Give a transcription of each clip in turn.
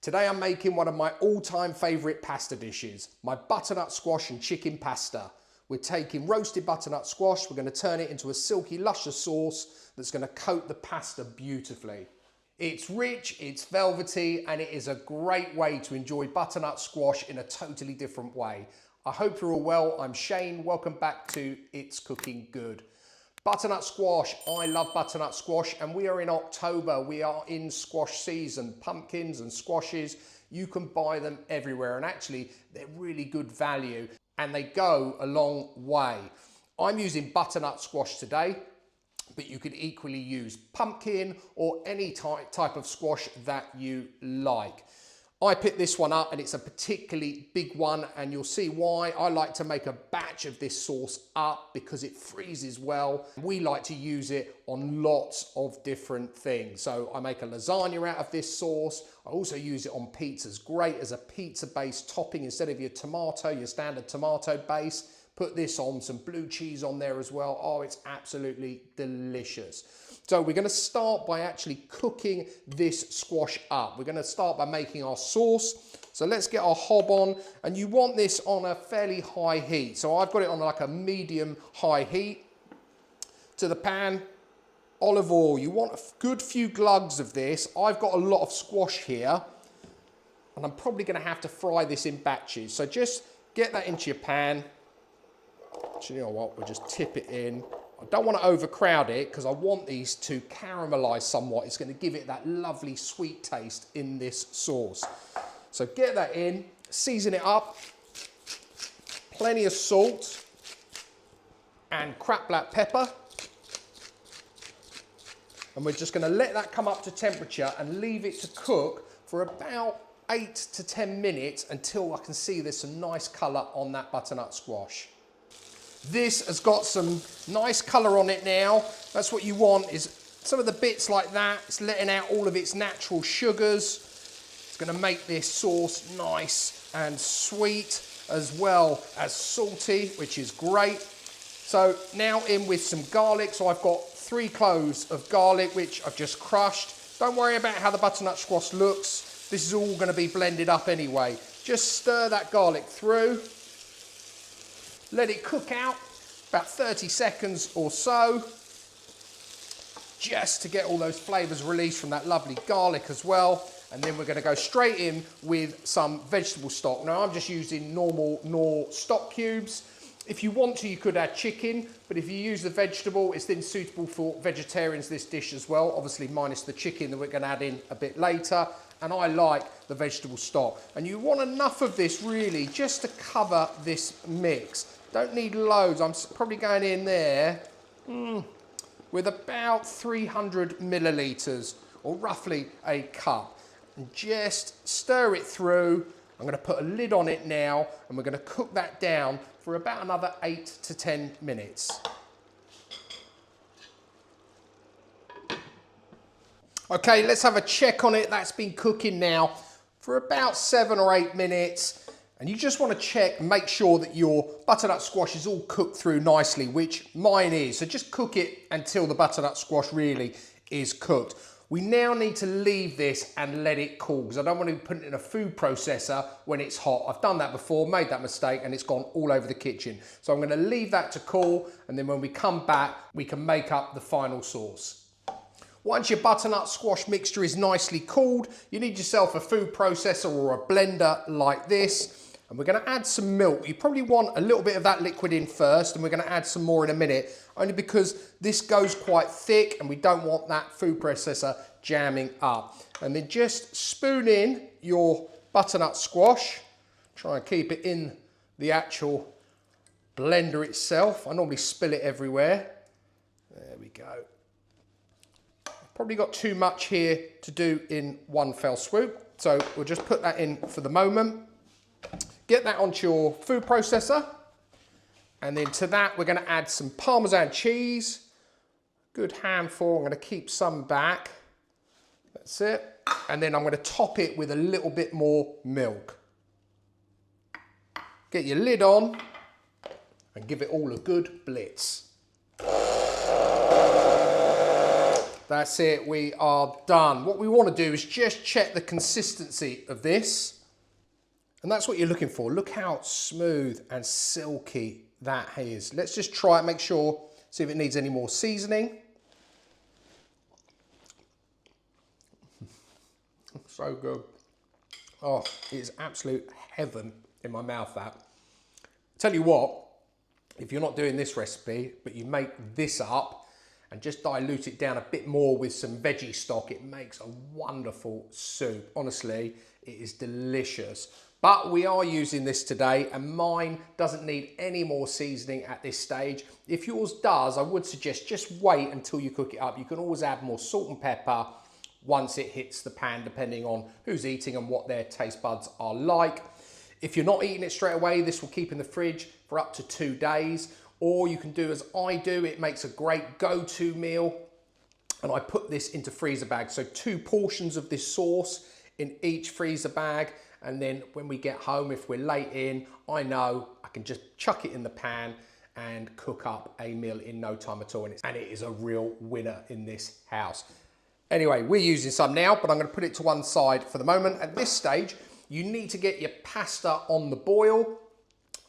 Today I'm making one of my all-time favourite pasta dishes, my butternut squash and chicken pasta. We're taking roasted butternut squash, we're going to turn it into a silky, luscious sauce that's going to coat the pasta beautifully. It's rich, it's velvety, and it is a great way to enjoy butternut squash in a totally different way. I hope you're all well. I'm Shane. Welcome back to It's Cooking Good. Butternut squash, I love butternut squash, and we are in October. We are in squash season. Pumpkins and squashes, you can buy them everywhere, and actually they're really good value and they go a long way. I'm using butternut squash today, but you could equally use pumpkin or any type of squash that you like. I picked this one up and it's a particularly big one, and you'll see why. I like to make a batch of this sauce up because it freezes well. We like to use it on lots of different things. So I make a lasagna out of this sauce. I also use it on pizzas, great as a pizza-based topping instead of your tomato, your standard tomato base. Put this on, some blue cheese on there as well. Oh, it's absolutely delicious. So we're going to start by actually cooking this squash up. We're going to start by making our sauce. So let's get our hob on, and you want this on a fairly high heat. So I've got it on like a medium high heat. To the pan, olive oil. You want a good few glugs of this. I've got a lot of squash here, and I'm probably going to have to fry this in batches. So just get that into your pan. Actually, you know what, we'll just tip it in. I don't want to overcrowd it because I want these to caramelize somewhat. It's going to give it that lovely sweet taste in this sauce. So get that in, season it up, plenty of salt and cracked black pepper. And we're just going to let that come up to temperature and leave it to cook for about 8 to 10 minutes until I can see there's some nice colour on that butternut squash. This has got some nice colour on it now. That's what you want, is some of the bits like that. It's letting out all of its natural sugars. It's going to make this sauce nice and sweet as well as salty, which is great. So now in with some garlic. So I've got 3 cloves of garlic, which I've just crushed. Don't worry about how the butternut squash looks. This is all going to be blended up anyway. Just stir that garlic through. Let it cook out about 30 seconds or so, just to get all those flavours released from that lovely garlic as well. And then we're going to go straight in with some vegetable stock. Now I'm just using normal Knorr stock cubes. If you want to, you could add chicken, but if you use the vegetable, it's then suitable for vegetarians, this dish as well, obviously minus the chicken that we're going to add in a bit later. And I like the vegetable stock. And you want enough of this really just to cover this mix. Don't need loads. I'm probably going in there with about 300 millilitres or roughly a cup. And just stir it through. I'm going to put a lid on it now, and we're going to cook that down for about another 8 to 10 minutes. Okay, let's have a check on it. That's been cooking now for about 7 or 8 minutes. And you just want to check and make sure that your butternut squash is all cooked through nicely, which mine is. So just cook it until the butternut squash really is cooked. We now need to leave this and let it cool, because I don't want to put it in a food processor when it's hot. I've done that before, made that mistake, and it's gone all over the kitchen. So I'm going to leave that to cool, and then when we come back, we can make up the final sauce. Once your butternut squash mixture is nicely cooled, you need yourself a food processor or a blender like this. And we're going to add some milk. You probably want a little bit of that liquid in first, and we're going to add some more in a minute, only because this goes quite thick and we don't want that food processor jamming up. And then just spoon in your butternut squash. Try and keep it in the actual blender itself. I normally spill it everywhere. There we go. Probably got too much here to do in one fell swoop. So we'll just put that in for the moment. Get that onto your food processor, and then to that we're going to add some Parmesan cheese, good handful. I'm going to keep some back, that's it, and then I'm going to top it with a little bit more milk. Get your lid on and give it all a good blitz. That's it, we are done. What we want to do is just check the consistency of this. And that's what you're looking for. Look how smooth and silky that is. Let's just try it, make sure, see if it needs any more seasoning. So good. Oh, it is absolute heaven in my mouth, that. Tell you what, if you're not doing this recipe, but you make this up and just dilute it down a bit more with some veggie stock, it makes a wonderful soup. Honestly, it is delicious. But we are using this today, and mine doesn't need any more seasoning at this stage. If yours does, I would suggest just wait until you cook it up. You can always add more salt and pepper once it hits the pan, depending on who's eating and what their taste buds are like. If you're not eating it straight away, this will keep in the fridge for up to 2 days. Or you can do as I do, it makes a great go-to meal. And I put this into freezer bags. So 2 portions of this sauce in each freezer bag. And then when we get home, if we're late in, I know I can just chuck it in the pan and cook up a meal in no time at all. And it is a real winner in this house. Anyway, we're using some now, but I'm going to put it to one side for the moment. At this stage, you need to get your pasta on the boil.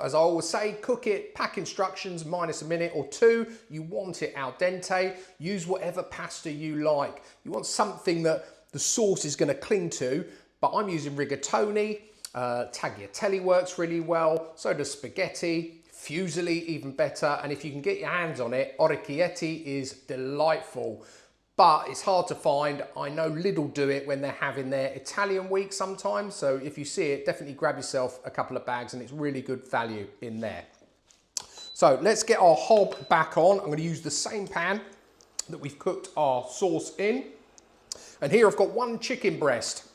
As I always say, cook it, pack instructions, minus a minute or 2. You want it al dente. Use whatever pasta you like. You want something that the sauce is going to cling to, but I'm using rigatoni. Tagliatelle works really well. So does spaghetti. Fusilli even better. And if you can get your hands on it, orecchietti is delightful. But it's hard to find. I know Lidl do it when they're having their Italian week sometimes. So if you see it, definitely grab yourself a couple of bags, and it's really good value in there. So let's get our hob back on. I'm going to use the same pan that we've cooked our sauce in. And here I've got 1 chicken breast.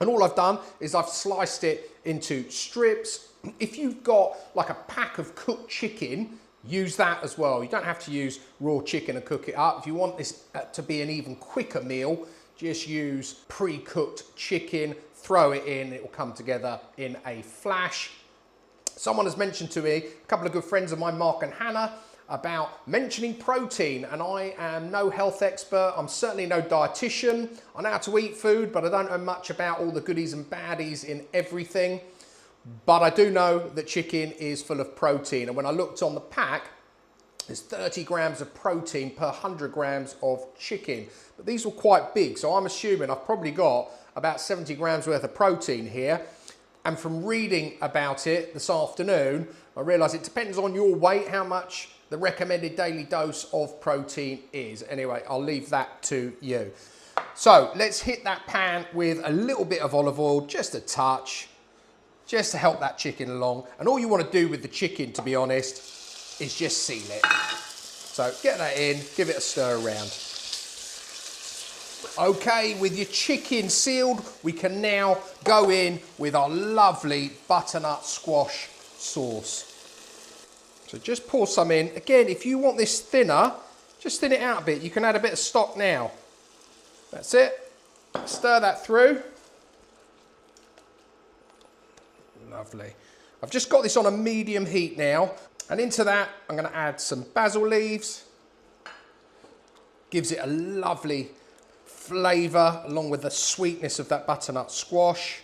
And all I've done is I've sliced it into strips. If you've got like a pack of cooked chicken, use that as well. You don't have to use raw chicken and cook it up. If you want this to be an even quicker meal, just use pre-cooked chicken, throw it in, it will come together in a flash. Someone has mentioned to me, a couple of good friends of mine, Mark and Hannah, about mentioning protein, and I am no health expert. I'm certainly no dietitian. I know how to eat food, but I don't know much about all the goodies and baddies in everything. But I do know that chicken is full of protein. And when I looked on the pack, there's 30 grams of protein per 100 grams of chicken. But these were quite big, so I'm assuming I've probably got about 70 grams worth of protein here. And from reading about it this afternoon, I realised it depends on your weight, how much the recommended daily dose of protein is. Anyway, I'll leave that to you. So let's hit that pan with a little bit of olive oil, just a touch, just to help that chicken along. And all you want to do with the chicken, to be honest, is just seal it. So get that in, give it a stir around. Okay, with your chicken sealed, we can now go in with our lovely butternut squash sauce. So just pour some in. Again, if you want this thinner, just thin it out a bit. You can add a bit of stock now. That's it. Stir that through. Lovely. I've just got this on a medium heat now. And into that, I'm going to add some basil leaves. Gives it a lovely flavour along with the sweetness of that butternut squash.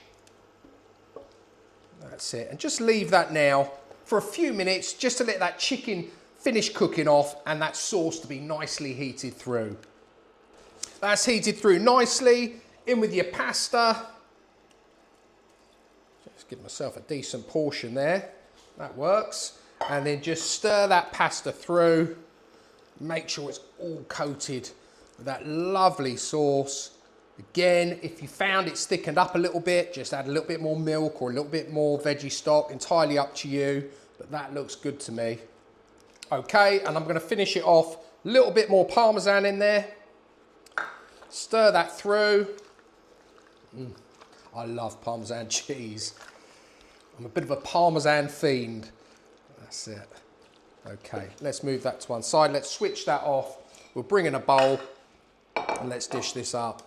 That's it. And just leave that now for a few minutes just to let that chicken finish cooking off and that sauce to be nicely heated through. That's heated through nicely. In with your pasta. Just give myself a decent portion there. That works. And then just stir that pasta through. Make sure it's all coated with that lovely sauce. Again, if you found it's thickened up a little bit, just add a little bit more milk or a little bit more veggie stock, entirely up to you, but that looks good to me. Okay, and I'm going to finish it off, a little bit more parmesan in there. Stir that through. I love parmesan cheese. I'm a bit of a parmesan fiend. That's it. Okay, let's move that to one side. Let's switch that off. We'll bring in a bowl and let's dish this up.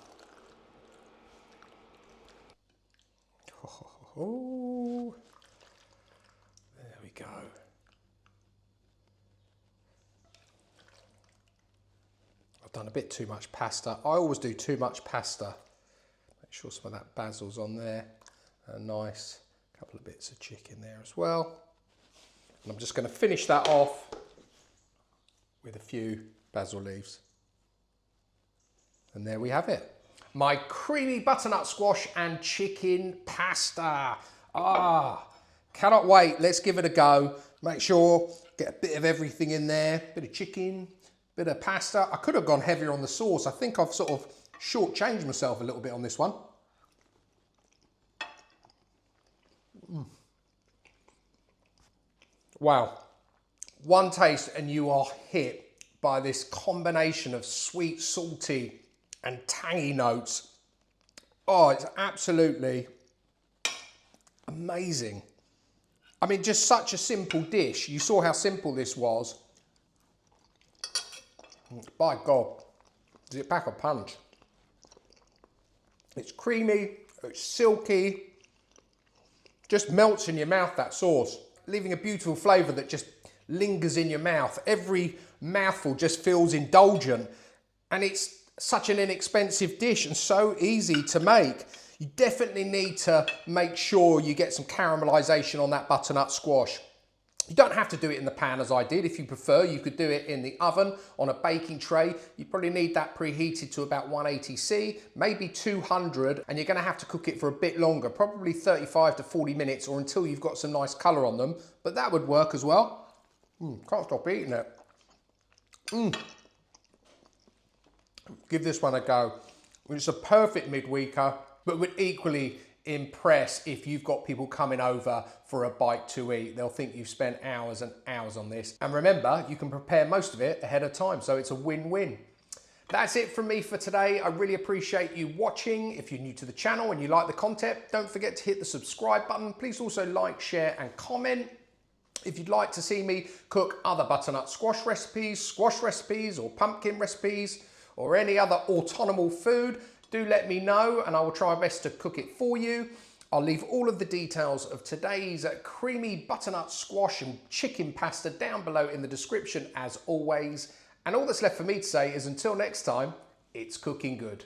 Oh, there we go. I've done a bit too much pasta. I always do too much pasta. Make sure some of that basil's on there. A nice couple of bits of chicken there as well. And I'm just going to finish that off with a few basil leaves. And there we have it. My creamy butternut squash and chicken pasta. Cannot wait. Let's give it a go. Make sure, get a bit of everything in there. Bit of chicken, bit of pasta. I could have gone heavier on the sauce. I think I've sort of shortchanged myself a little bit on this one. Wow. One taste and you are hit by this combination of sweet, salty and tangy notes. Oh, it's absolutely amazing. I mean, just such a simple dish. You saw how simple this was. By God, does it pack a punch? It's creamy, it's silky, just melts in your mouth, that sauce, leaving a beautiful flavour that just lingers in your mouth. Every mouthful just feels indulgent, and it's such an inexpensive dish and so easy to make. You definitely need to make sure you get some caramelisation on that butternut squash. You don't have to do it in the pan as I did. If you prefer, you could do it in the oven on a baking tray. You probably need that preheated to about 180°C, maybe 200, and you're going to have to cook it for a bit longer, probably 35 to 40 minutes or until you've got some nice colour on them, but that would work as well. Can't stop eating it. Give this one a go. It's a perfect midweeker, but would equally impress if you've got people coming over for a bite to eat. They'll think you've spent hours and hours on this. And remember, you can prepare most of it ahead of time, so it's a win-win. That's it from me for today. I really appreciate you watching. If you're new to the channel and you like the content, don't forget to hit the subscribe button. Please also like, share and comment. If you'd like to see me cook other butternut squash recipes or pumpkin recipes or any other autumnal food, do let me know and I will try my best to cook it for you. I'll leave all of the details of today's creamy butternut squash and chicken pasta down below in the description as always. And all that's left for me to say is until next time, it's cooking good.